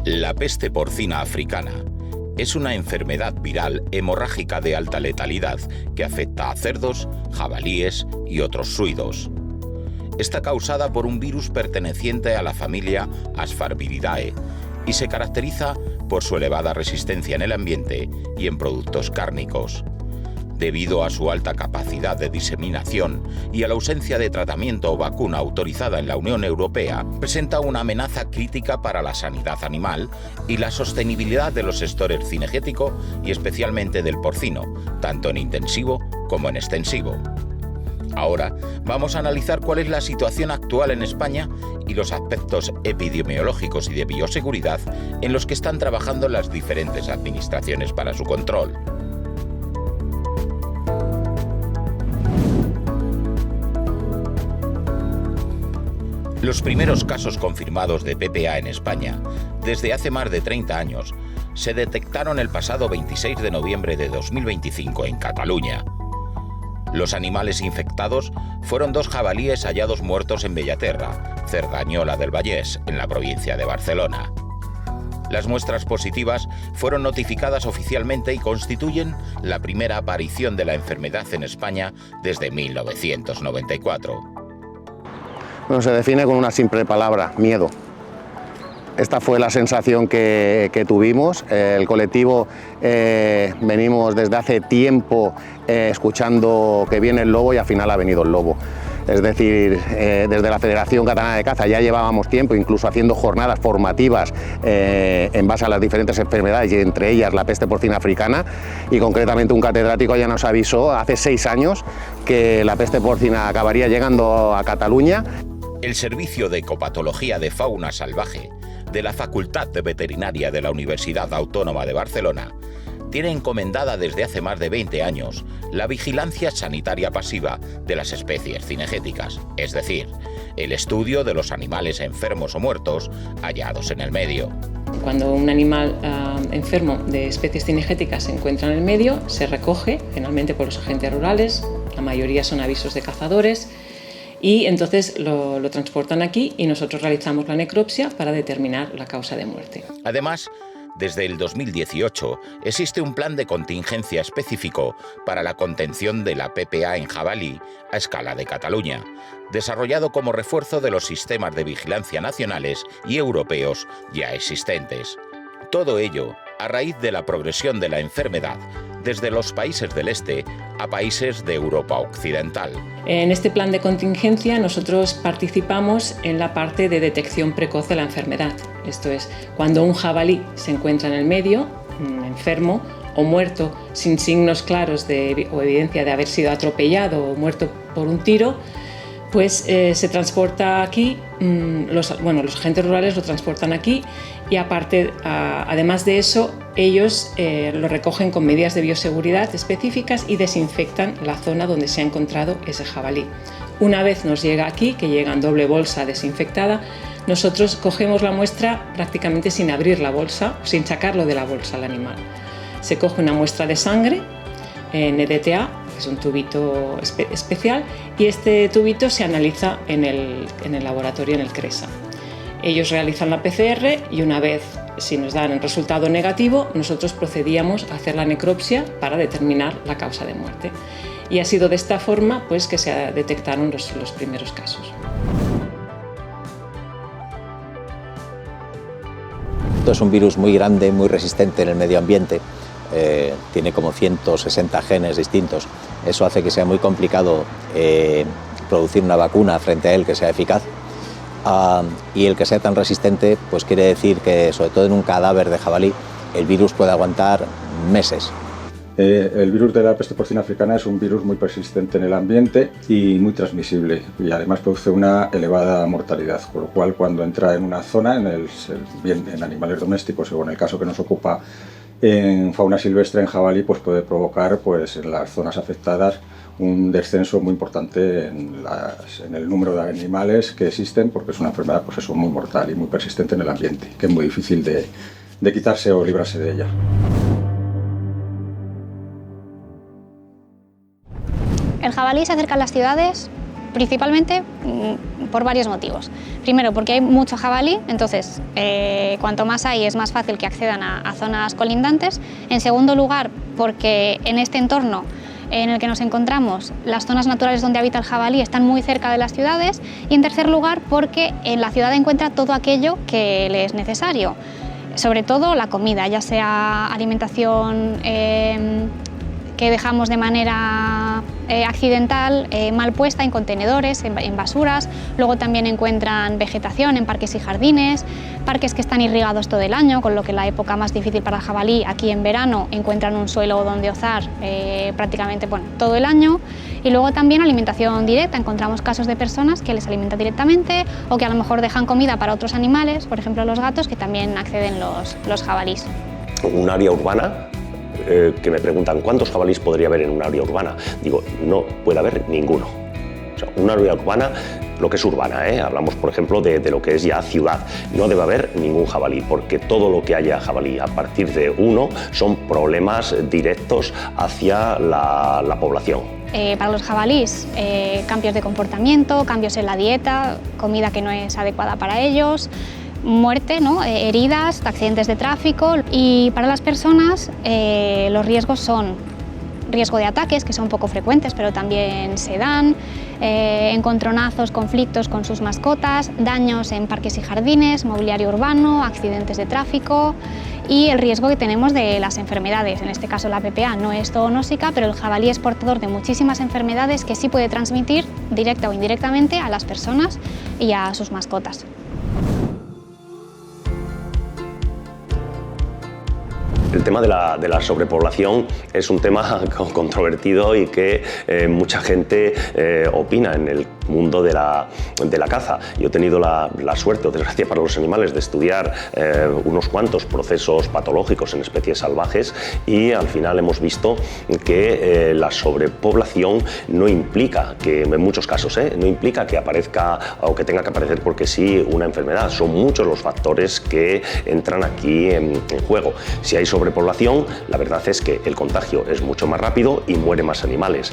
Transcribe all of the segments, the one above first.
La peste porcina africana es una enfermedad viral hemorrágica de alta letalidad que afecta a cerdos, jabalíes y otros suidos. Está causada por un virus perteneciente a la familia Asfarviridae y se caracteriza por su elevada resistencia en el ambiente y en productos cárnicos. Debido a su alta capacidad de diseminación y a la ausencia de tratamiento o vacuna autorizada en la Unión Europea, presenta una amenaza crítica para la sanidad animal y la sostenibilidad de los sectores cinegético y especialmente del porcino, tanto en intensivo como en extensivo. Ahora vamos a analizar cuál es la situación actual en España y los aspectos epidemiológicos y de bioseguridad en los que están trabajando las diferentes administraciones para su control. Los primeros casos confirmados de PPA en España, desde hace más de 30 años, se detectaron el pasado 26 de noviembre de 2025 en Cataluña. Los animales infectados fueron 2 jabalíes hallados muertos en Bellaterra, Cerdañola del Vallès, en la provincia de Barcelona. Las muestras positivas fueron notificadas oficialmente y constituyen la primera aparición de la enfermedad en España desde 1994. Bueno, se define con una simple palabra: miedo. Esta fue la sensación que tuvimos. El colectivo venimos desde hace tiempo escuchando que viene el lobo y al final ha venido el lobo. Es decir, desde la Federación Catalana de Caza ya llevábamos tiempo, incluso haciendo jornadas formativas en base a las diferentes enfermedades y entre ellas la peste porcina africana, y concretamente un catedrático ya nos avisó hace 6 años que la peste porcina acabaría llegando a Cataluña. El Servicio de Ecopatología de Fauna Salvaje de la Facultad de Veterinaria de la Universidad Autónoma de Barcelona tiene encomendada desde hace más de 20 años la vigilancia sanitaria pasiva de las especies cinegéticas, es decir, el estudio de los animales enfermos o muertos hallados en el medio. Cuando un animal enfermo de especies cinegéticas se encuentra en el medio, se recoge generalmente por los agentes rurales, la mayoría son avisos de cazadores, y entonces lo transportan aquí y nosotros realizamos la necropsia para determinar la causa de muerte. Además, desde el 2018 existe un plan de contingencia específico para la contención de la PPA en jabalí a escala de Cataluña, desarrollado como refuerzo de los sistemas de vigilancia nacionales y europeos ya existentes. Todo ello a raíz de la progresión de la enfermedad desde los países del este a países de Europa Occidental. En este plan de contingencia nosotros participamos en la parte de detección precoz de la enfermedad. Esto es, cuando un jabalí se encuentra en el medio, enfermo o muerto sin signos claros o evidencia de haber sido atropellado o muerto por un tiro, pues se transporta aquí, los agentes rurales lo transportan aquí y además de eso, ellos lo recogen con medidas de bioseguridad específicas y desinfectan la zona donde se ha encontrado ese jabalí. Una vez nos llega aquí, que llega en doble bolsa desinfectada, nosotros cogemos la muestra prácticamente sin abrir la bolsa, sin sacarlo de la bolsa al animal. Se coge una muestra de sangre en EDTA, que es un tubito especial, y este tubito se analiza en el laboratorio, en el CRESA. Ellos realizan la PCR y una vez, si nos dan el resultado negativo, nosotros procedíamos a hacer la necropsia para determinar la causa de muerte. Y ha sido de esta forma pues, que se detectaron los primeros casos. Esto es un virus muy grande, muy resistente en el medio ambiente. Tiene como 160 genes distintos. Eso hace que sea muy complicado producir una vacuna frente a él que sea eficaz. Y el que sea tan resistente pues quiere decir que, sobre todo en un cadáver de jabalí, el virus puede aguantar meses. El virus de la peste porcina africana es un virus muy persistente en el ambiente y muy transmisible, y además produce una elevada mortalidad, con lo cual cuando entra en una zona, bien en animales domésticos o en el caso que nos ocupa en fauna silvestre, en jabalí, pues puede provocar pues, en las zonas afectadas un descenso muy importante en el número de animales que existen, porque es una enfermedad pues eso, muy mortal y muy persistente en el ambiente, que es muy difícil de quitarse o librarse de ella. El jabalí se acerca a las ciudades principalmente por varios motivos. Primero, porque hay mucho jabalí, entonces cuanto más hay es más fácil que accedan a zonas colindantes. En segundo lugar, porque en este entorno en el que nos encontramos, las zonas naturales donde habita el jabalí están muy cerca de las ciudades. Y en tercer lugar, porque en la ciudad encuentra todo aquello que le es necesario, sobre todo la comida, ya sea alimentación que dejamos de manera accidental, mal puesta en contenedores, en basuras. Luego también encuentran vegetación en parques y jardines, parques que están irrigados todo el año, con lo que la época más difícil para el jabalí, aquí en verano, encuentran un suelo donde ozar prácticamente todo el año. Y luego también alimentación directa, encontramos casos de personas que les alimentan directamente o que a lo mejor dejan comida para otros animales, por ejemplo los gatos, que también acceden los jabalís. Un área urbana, que me preguntan ¿cuántos jabalíes podría haber en un área urbana? Digo, no puede haber ninguno. O sea, un área urbana, lo que es urbana, hablamos por ejemplo de lo que es ya ciudad, no debe haber ningún jabalí, porque todo lo que haya jabalí a partir de uno son problemas directos hacia la población. Para los jabalíes, cambios de comportamiento, cambios en la dieta, comida que no es adecuada para ellos, muerte, heridas, accidentes de tráfico. Y para las personas los riesgos son riesgo de ataques, que son poco frecuentes pero también se dan, encontronazos, conflictos con sus mascotas, daños en parques y jardines, mobiliario urbano, accidentes de tráfico y el riesgo que tenemos de las enfermedades. En este caso la PPA no es zoonósica, pero el jabalí es portador de muchísimas enfermedades que sí puede transmitir directa o indirectamente a las personas y a sus mascotas. El tema de la sobrepoblación es un tema controvertido y que mucha gente opina en el mundo de la caza. Yo he tenido la suerte, o desgracia para los animales, de estudiar unos cuantos procesos patológicos en especies salvajes y al final hemos visto que la sobrepoblación no implica que, en muchos casos, no implica que aparezca o que tenga que aparecer porque sí una enfermedad. Son muchos los factores que entran aquí en juego. Si hay sobrepoblación, la verdad es que el contagio es mucho más rápido y mueren más animales.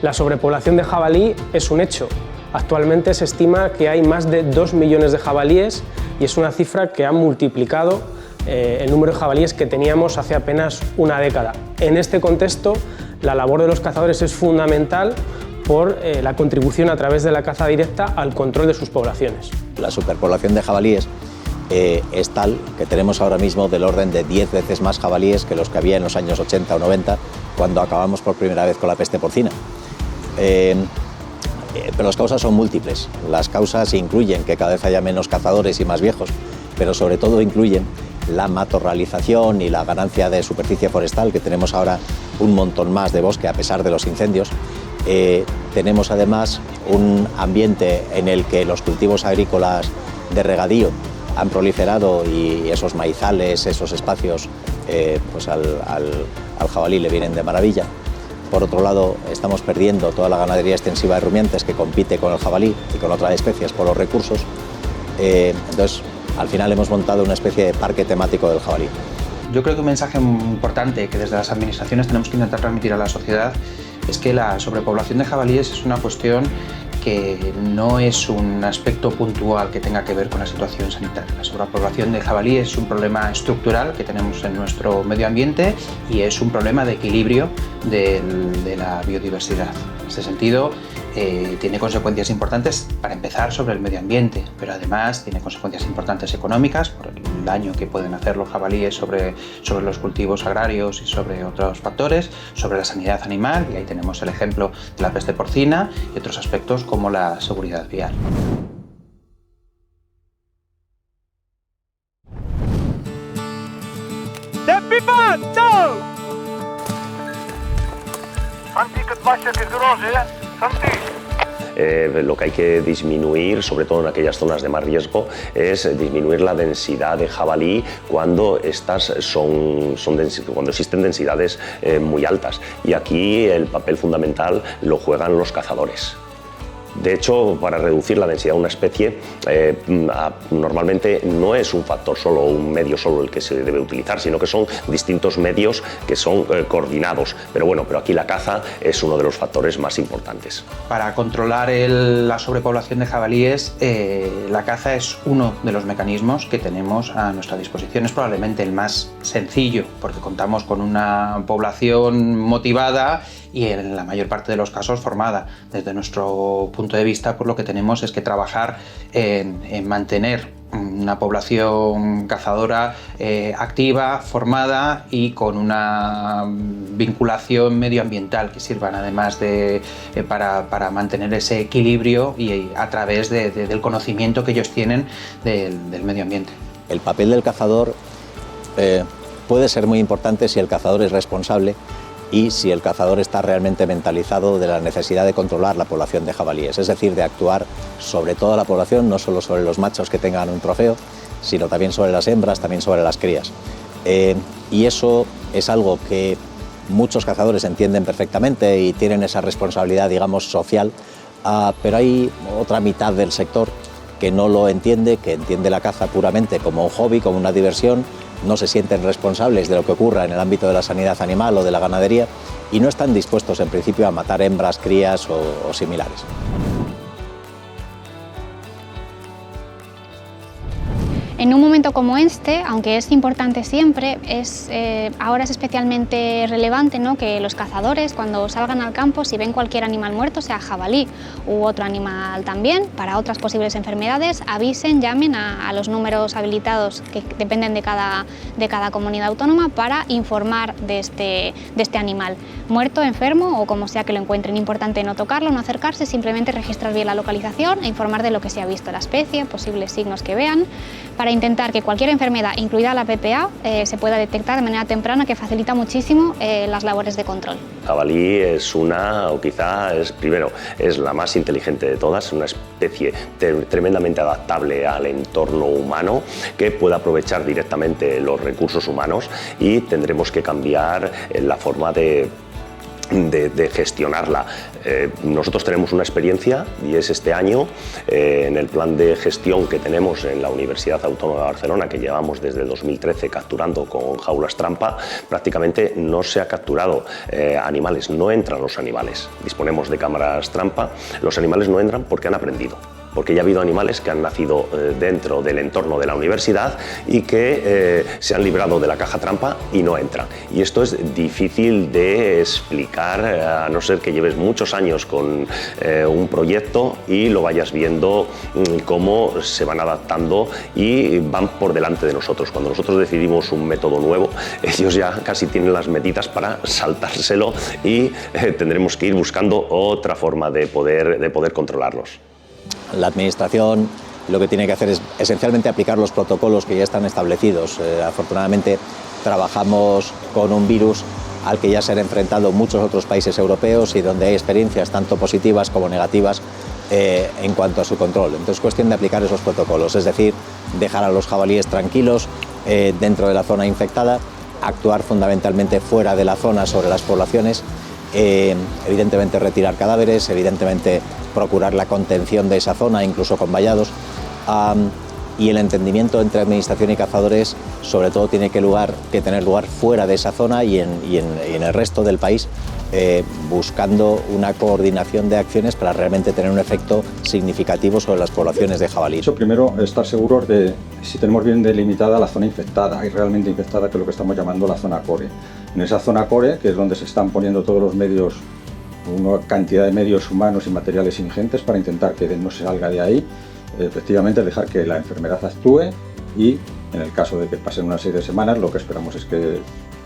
La sobrepoblación de jabalí es un hecho. Actualmente se estima que hay más de 2 millones de jabalíes y es una cifra que ha multiplicado el número de jabalíes que teníamos hace apenas una década. En este contexto, la labor de los cazadores es fundamental por la contribución a través de la caza directa al control de sus poblaciones. La superpoblación de jabalíes es tal que tenemos ahora mismo del orden de 10 veces más jabalíes que los que había en los años 80 o 90, cuando acabamos por primera vez con la peste porcina. Pero las causas son múltiples. Las causas incluyen que cada vez haya menos cazadores y más viejos, pero sobre todo incluyen la matorralización y la ganancia de superficie forestal, que tenemos ahora un montón más de bosque a pesar de los incendios. Tenemos además un ambiente en el que los cultivos agrícolas de regadío han proliferado y esos maizales, esos espacios, pues al jabalí le vienen de maravilla. Por otro lado, estamos perdiendo toda la ganadería extensiva de rumiantes que compite con el jabalí y con otras especies por los recursos. Entonces, al final hemos montado una especie de parque temático del jabalí. Yo creo que un mensaje importante que desde las administraciones tenemos que intentar transmitir a la sociedad es que la sobrepoblación de jabalíes es una cuestión que no es un aspecto puntual que tenga que ver con la situación sanitaria. La sobrepoblación de jabalíes es un problema estructural que tenemos en nuestro medio ambiente y es un problema de equilibrio de la biodiversidad. En este sentido, tiene consecuencias importantes, para empezar, sobre el medio ambiente, pero además tiene consecuencias importantes económicas por el daño que pueden hacer los jabalíes sobre los cultivos agrarios y sobre otros factores, sobre la sanidad animal, y ahí tenemos el ejemplo de la peste porcina y otros aspectos como la seguridad vial. Lo que hay que disminuir, sobre todo en aquellas zonas de más riesgo, es disminuir la densidad de jabalí cuando cuando existen densidades muy altas. Y aquí el papel fundamental lo juegan los cazadores. De hecho, para reducir la densidad de una especie, normalmente no es un factor solo, un medio solo el que se debe utilizar, sino que son distintos medios que son coordinados. Pero aquí la caza es uno de los factores más importantes. Para controlar la sobrepoblación de jabalíes, la caza es uno de los mecanismos que tenemos a nuestra disposición. Es probablemente el más sencillo, porque contamos con una población motivada y en la mayor parte de los casos formada. Desde nuestro punto de vista, pues lo que tenemos es que trabajar en mantener una población cazadora activa, formada y con una vinculación medioambiental que sirvan además para mantener ese equilibrio y a través del conocimiento que ellos tienen del medio ambiente. El papel del cazador puede ser muy importante si el cazador es responsable y si el cazador está realmente mentalizado de la necesidad de controlar la población de jabalíes, es decir, de actuar sobre toda la población, no solo sobre los machos que tengan un trofeo, sino también sobre las hembras, también sobre las crías. Y eso es algo que muchos cazadores entienden perfectamente y tienen esa responsabilidad, digamos, social, pero hay otra mitad del sector que no lo entiende, que entiende la caza puramente como un hobby, como una diversión, no se sienten responsables de lo que ocurra en el ámbito de la sanidad animal o de la ganadería y no están dispuestos en principio a matar hembras, crías o similares. En un momento como este, aunque es importante siempre, ahora es especialmente relevante, ¿no?, que los cazadores, cuando salgan al campo, si ven cualquier animal muerto, sea jabalí u otro animal también, para otras posibles enfermedades, avisen, llamen a los números habilitados que dependen de cada comunidad autónoma para informar de este animal muerto, enfermo o como sea que lo encuentren. Importante no tocarlo, no acercarse, simplemente registrar bien la localización e informar de lo que se ha visto, la especie, posibles signos que vean, para intentar que cualquier enfermedad, incluida la PPA, se pueda detectar de manera temprana, que facilita muchísimo las labores de control. Jabalí es es la más inteligente de todas, una especie tremendamente adaptable al entorno humano, que puede aprovechar directamente los recursos humanos y tendremos que cambiar la forma de gestionarla. Nosotros tenemos una experiencia y es este año en el plan de gestión que tenemos en la Universidad Autónoma de Barcelona, que llevamos desde 2013 capturando con jaulas trampa. Prácticamente no se ha capturado animales, no entran los animales. Disponemos de cámaras trampa, los animales no entran porque han aprendido, porque ya ha habido animales que han nacido dentro del entorno de la universidad y que se han librado de la caja trampa y no entran. Y esto es difícil de explicar, a no ser que lleves muchos años con un proyecto y lo vayas viendo cómo se van adaptando y van por delante de nosotros. Cuando nosotros decidimos un método nuevo, ellos ya casi tienen las metitas para saltárselo y tendremos que ir buscando otra forma de poder controlarlos. La Administración lo que tiene que hacer es esencialmente aplicar los protocolos que ya están establecidos. Afortunadamente trabajamos con un virus al que ya se han enfrentado muchos otros países europeos y donde hay experiencias tanto positivas como negativas en cuanto a su control. Entonces es cuestión de aplicar esos protocolos, es decir, dejar a los jabalíes tranquilos dentro de la zona infectada, actuar fundamentalmente fuera de la zona sobre las poblaciones, evidentemente retirar cadáveres, evidentemente procurar la contención de esa zona, incluso con vallados, y el entendimiento entre administración y cazadores sobre todo tiene que tener lugar fuera de esa zona y en el resto del país, buscando una coordinación de acciones para realmente tener un efecto significativo sobre las poblaciones de jabalí. Primero, estar seguros de si tenemos bien delimitada la zona infectada y realmente infectada, que es lo que estamos llamando la zona core. En esa zona core, que es donde se están poniendo todos los medios, una cantidad de medios humanos y materiales ingentes para intentar que no se salga de ahí, efectivamente dejar que la enfermedad actúe y, en el caso de que pasen una serie de semanas, lo que esperamos es que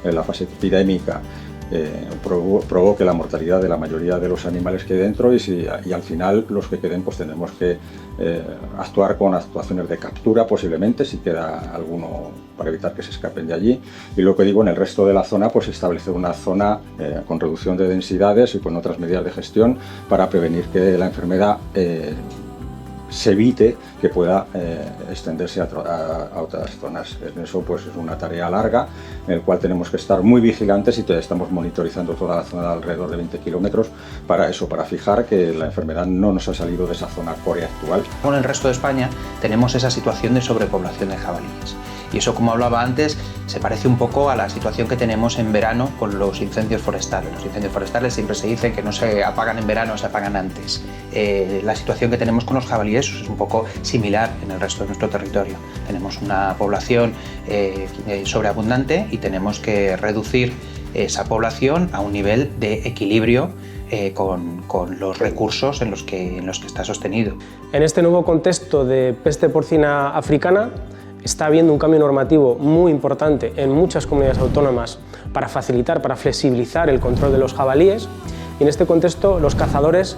en la fase epidémica provoque la mortalidad de la mayoría de los animales que hay dentro y al final los que queden pues tendremos que actuar con actuaciones de captura posiblemente si queda alguno para evitar que se escapen de allí, y lo que digo, en el resto de la zona pues establecer una zona con reducción de densidades y con otras medidas de gestión para prevenir que la enfermedad se evite que pueda extenderse a otras zonas. En eso pues es una tarea larga, en la cual tenemos que estar muy vigilantes y estamos monitorizando toda la zona de alrededor de 20 kilómetros para eso, para fijar que la enfermedad no nos ha salido de esa zona core actual. En el resto de España tenemos esa situación de sobrepoblación de jabalíes. Y eso, como hablaba antes, se parece un poco a la situación que tenemos en verano con los incendios forestales. Los incendios forestales siempre se dice que no se apagan en verano, se apagan antes. La situación que tenemos con los jabalíes es un poco similar en el resto de nuestro territorio. Tenemos una población sobreabundante y tenemos que reducir esa población a un nivel de equilibrio con los recursos en los que está sostenido. En este nuevo contexto de peste porcina africana, está habiendo un cambio normativo muy importante en muchas comunidades autónomas para facilitar, para flexibilizar el control de los jabalíes, y en este contexto los cazadores,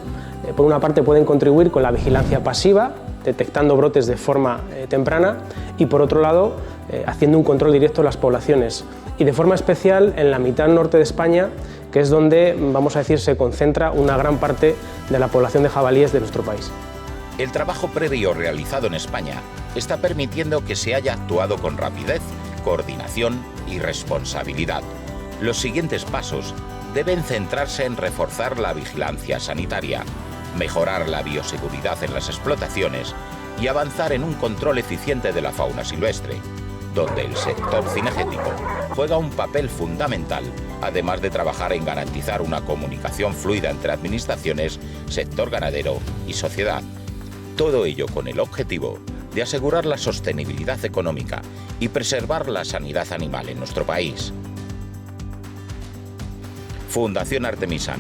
por una parte, pueden contribuir con la vigilancia pasiva, detectando brotes de forma temprana, y por otro lado, haciendo un control directo de las poblaciones, y de forma especial en la mitad norte de España, que es donde, vamos a decir, se concentra una gran parte de la población de jabalíes de nuestro país. El trabajo previo realizado en España está permitiendo que se haya actuado con rapidez, coordinación y responsabilidad. Los siguientes pasos deben centrarse en reforzar la vigilancia sanitaria, mejorar la bioseguridad en las explotaciones y avanzar en un control eficiente de la fauna silvestre, donde el sector cinegético juega un papel fundamental, además de trabajar en garantizar una comunicación fluida entre administraciones, sector ganadero y sociedad. Todo ello con el objetivo de asegurar la sostenibilidad económica y preservar la sanidad animal en nuestro país. Fundación Artemisan.